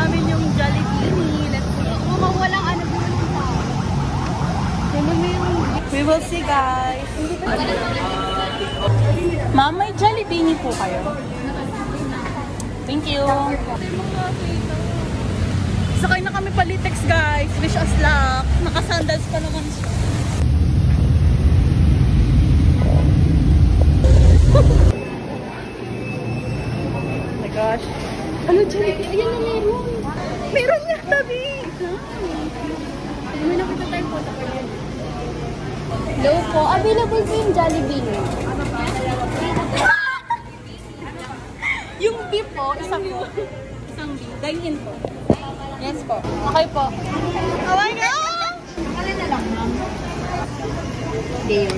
namin yung Jollibee. Let's see. Kung walang ano dito sa. We will see, guys. Ma'am, may Jollibee po kayo. Thank you. Sakay na kami Palitex, guys. Wish us luck. Naka-sandals pa naman siya. Oh my gosh. Ano Jollibee? Ayan na meron. Meron niya, tabi. May nakita tayong photo ko yun. Hello po. Available po yung Jollibee nyo. Yung beef po, isang beef. Dine-in po. Yes po. Okay po. Oh my God! Alin na lang, ma'am? Deal.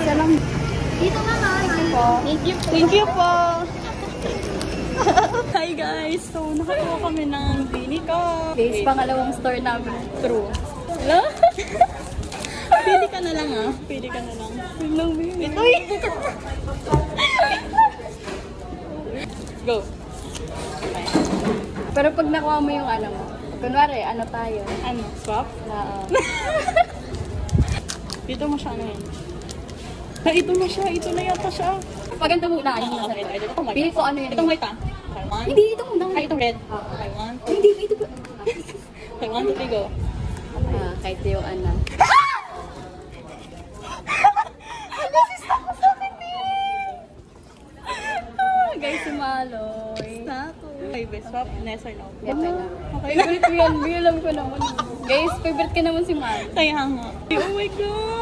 Salam. Dito nga, ma'am. Thank you po. Thank you po. Hi guys! So, nakakuha kami ng Binica. Guys, pangalawang store namin. True. Hello? Pili ka na lang ah. Pili ka na lang. Ito eh. Go. Pero pag nakuha mo yung ano mo, kunwari, ano tayo? Ano? Swap? Dito mo siya ano yun. Ito na siya. Ito na yata siya. Pag ganito muna, yung Okay, ito white. pili ko ano yun. Itong white ah. One. Hindi, ito muna. Ay, itong red. Okay, one. Hindi, ito ba? Okay, 1, 2, 3, go. Kahit yung ano. Guys, si Maloy. Okay, best swap. Yes or no? Yes, I know. Okay. Favorite ko yan. Alam ko naman. Guys, favorite ka naman si Maloy. Kaya nga. Oh my God!